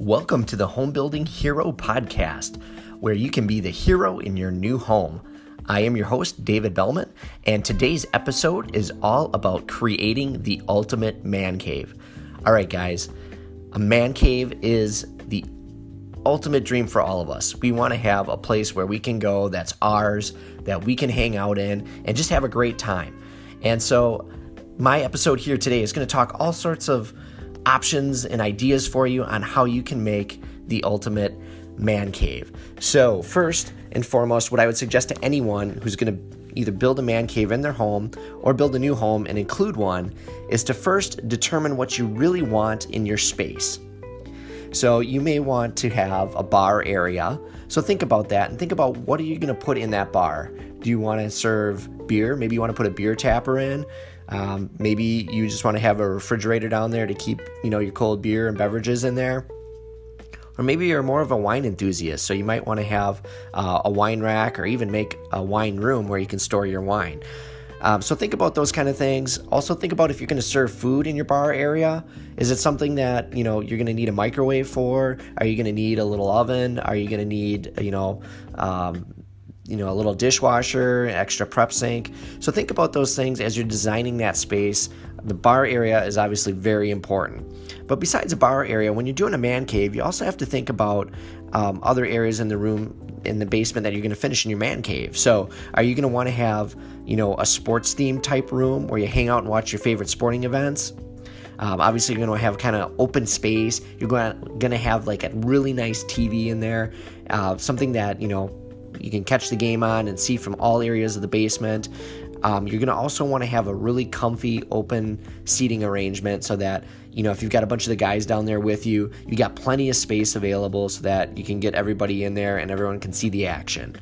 Welcome to the Home Building Hero Podcast, where you can be the hero in your new home. I am your host, David Belman, and today's episode is all about creating the ultimate man cave. All right, guys, a man cave is the ultimate dream for all of us. We want to have a place where we can go that's ours, that we can hang out in, and just have a great time. And so my episode here today is going to talk all sorts of options and ideas for you on how you can make the ultimate man cave. So first and foremost, what I would suggest to anyone who's going to either build a man cave in their home or build a new home and include one is to first determine what you really want in your space. So you may want to have a bar area. So think about that and think about, what are you going to put in that bar? Do you want to serve beer? Maybe you want to put a beer tapper in. Maybe you just want to have a refrigerator down there to keep, your cold beer and beverages in there. Or maybe you're more of a wine enthusiast, so you might want to have a wine rack or even make a wine room where you can store your wine. So think about those kind of things. Also think about if you're going to serve food in your bar area. Is it something that, you're going to need a microwave for? Are you going to need a little oven? Are you going to need, a little dishwasher, extra prep sink? So think about those things as you're designing that space. The bar area is obviously very important. But besides a bar area, when you're doing a man cave, you also have to think about other areas in the room, in the basement, that you're going to finish in your man cave. So are you going to want to have, a sports theme type room where you hang out and watch your favorite sporting events? Obviously, you're going to have kind of open space. You're going to have like a really nice TV in there, something that, you can catch the game on and see from all areas of the basement. You're going to also want to have a really comfy open seating arrangement so that, if you've got a bunch of the guys down there with you, you got plenty of space available so that you can get everybody in there and everyone can see the action.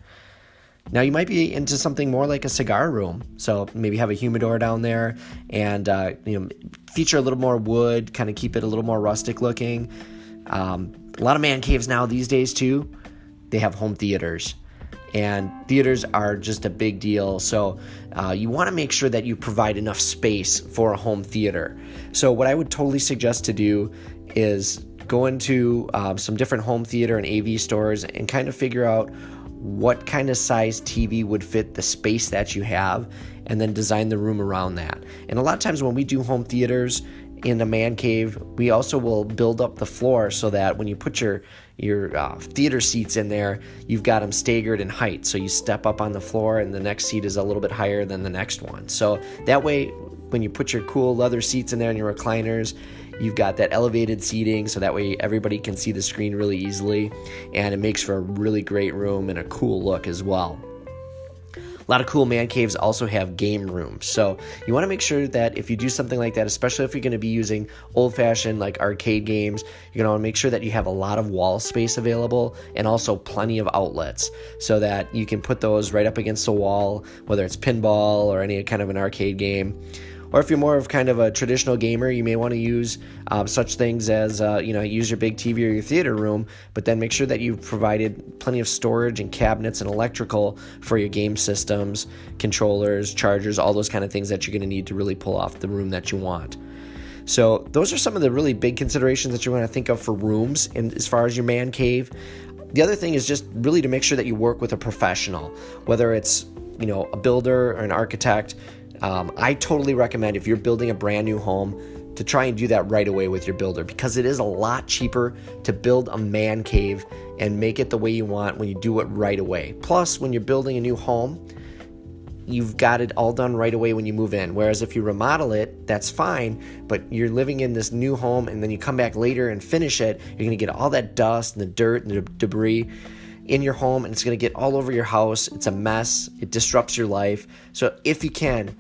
Now, you might be into something more like a cigar room. So maybe have a humidor down there and, feature a little more wood, kind of keep it a little more rustic looking. A lot of man caves now these days too, they have home theaters. And theaters are just a big deal. So you want to make sure that you provide enough space for a home theater. So what I would totally suggest to do is go into some different home theater and AV stores and kind of figure out what kind of size TV would fit the space that you have, and then design the room around that. And a lot of times when we do home theaters in a man cave, we also will build up the floor so that when you put your theater seats in there, you've got them staggered in height. So you step up on the floor and the next seat is a little bit higher than the next one. So that way, when you put your cool leather seats in there and your recliners, you've got that elevated seating, so that way everybody can see the screen really easily, and it makes for a really great room and a cool look as well. A lot of cool man caves also have game rooms. So you want to make sure that if you do something like that, especially if you're going to be using old-fashioned like arcade games, you're going to want to make sure that you have a lot of wall space available and also plenty of outlets so that you can put those right up against the wall, whether it's pinball or any kind of an arcade game. Or if you're more of kind of a traditional gamer, you may want to use such things as, use your big TV or your theater room, but then make sure that you've provided plenty of storage and cabinets and electrical for your game systems, controllers, chargers, all those kind of things that you're going to need to really pull off the room that you want. So those are some of the really big considerations that you want to think of for rooms and as far as your man cave. The other thing is just really to make sure that you work with a professional, whether it's, a builder or an architect. I totally recommend, if you're building a brand new home, to try and do that right away with your builder, because it is a lot cheaper to build a man cave and make it the way you want when you do it right away. Plus, when you're building a new home, you've got it all done right away when you move in. Whereas if you remodel it, that's fine, but you're living in this new home and then you come back later and finish it, you're going to get all that dust and the dirt and the debris in your home, and it's going to get all over your house. It's a mess. It disrupts your life. So if you can,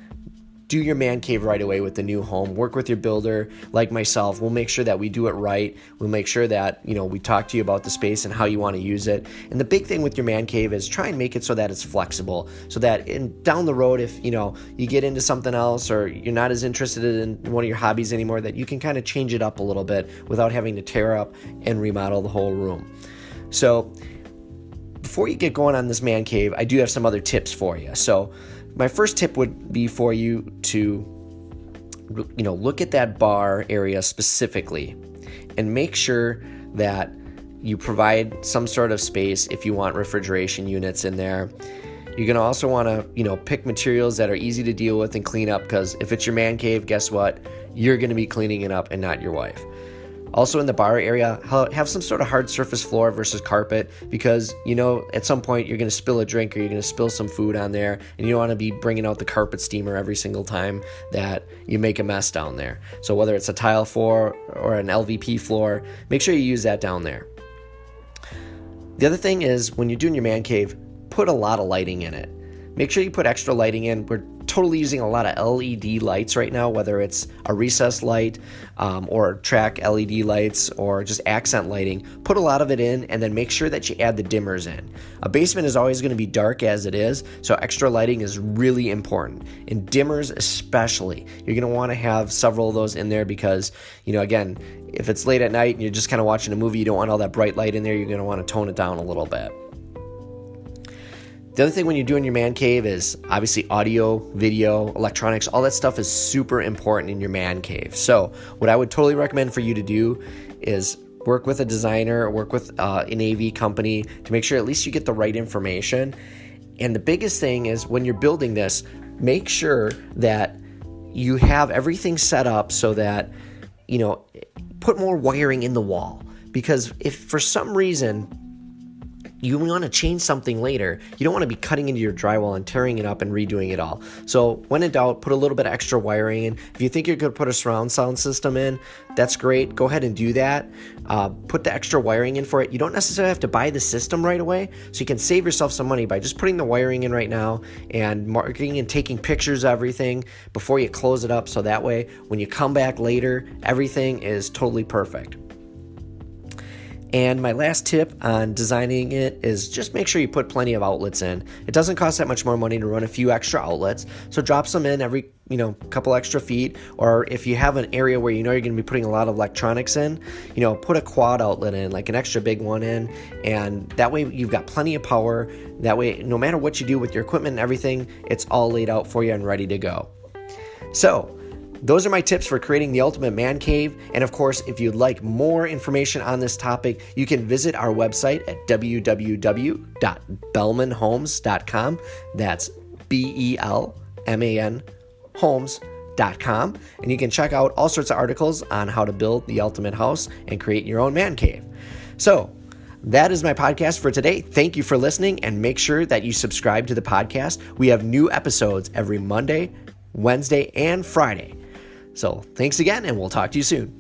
do your man cave right away with the new home. Work with your builder, like myself. We'll make sure that we do it right. We'll make sure that, we talk to you about the space and how you want to use it. And the big thing with your man cave is try and make it so that it's flexible, so that down the road, if, you get into something else or you're not as interested in one of your hobbies anymore, that you can kind of change it up a little bit without having to tear up and remodel the whole room. So before you get going on this man cave, I do have some other tips for you. So my first tip would be for you to, look at that bar area specifically and make sure that you provide some sort of space if you want refrigeration units in there. You're going to also want to, pick materials that are easy to deal with and clean up, because if it's your man cave, guess what? You're going to be cleaning it up and not your wife. Also in the bar area, have some sort of hard surface floor versus carpet, because, at some point you're going to spill a drink or you're going to spill some food on there, and you don't want to be bringing out the carpet steamer every single time that you make a mess down there. So whether it's a tile floor or an LVP floor, make sure you use that down there. The other thing is, when you're doing your man cave, put a lot of lighting in it. Make sure you put extra lighting in. We're totally using a lot of LED lights right now, whether it's a recessed light or track LED lights or just accent lighting. Put a lot of it in, and then make sure that you add the dimmers in. A basement is always going to be dark as it is, so extra lighting is really important. And dimmers especially. You're going to want to have several of those in there because, again, if it's late at night and you're just kind of watching a movie, you don't want all that bright light in there. You're going to want to tone it down a little bit. The other thing when you're doing your man cave is obviously audio, video, electronics, all that stuff is super important in your man cave. So what I would totally recommend for you to do is work with a designer or work with an AV company to make sure at least you get the right information. And the biggest thing is, when you're building this, make sure that you have everything set up so that, put more wiring in the wall. Because if for some reason you want to change something later, you don't want to be cutting into your drywall and tearing it up and redoing it all. So when in doubt, put a little bit of extra wiring in. If you think you're going to put a surround sound system in, that's great. Go ahead and do that. Put the extra wiring in for it. You don't necessarily have to buy the system right away, so you can save yourself some money by just putting the wiring in right now and marking and taking pictures of everything before you close it up, so that way when you come back later, everything is totally perfect. And my last tip on designing it is just make sure you put plenty of outlets in. It doesn't cost that much more money to run a few extra outlets, so drop some in every couple extra feet. Or if you have an area where you're going to be putting a lot of electronics in, put a quad outlet in, like an extra big one in, and that way you've got plenty of power. That way, no matter what you do with your equipment and everything, it's all laid out for you and ready to go. So those are my tips for creating the ultimate man cave. And of course, if you'd like more information on this topic, you can visit our website at www.belmanhomes.com. That's BELMAN homes.com. And you can check out all sorts of articles on how to build the ultimate house and create your own man cave. So that is my podcast for today. Thank you for listening, and make sure that you subscribe to the podcast. We have new episodes every Monday, Wednesday, and Friday. So thanks again, and we'll talk to you soon.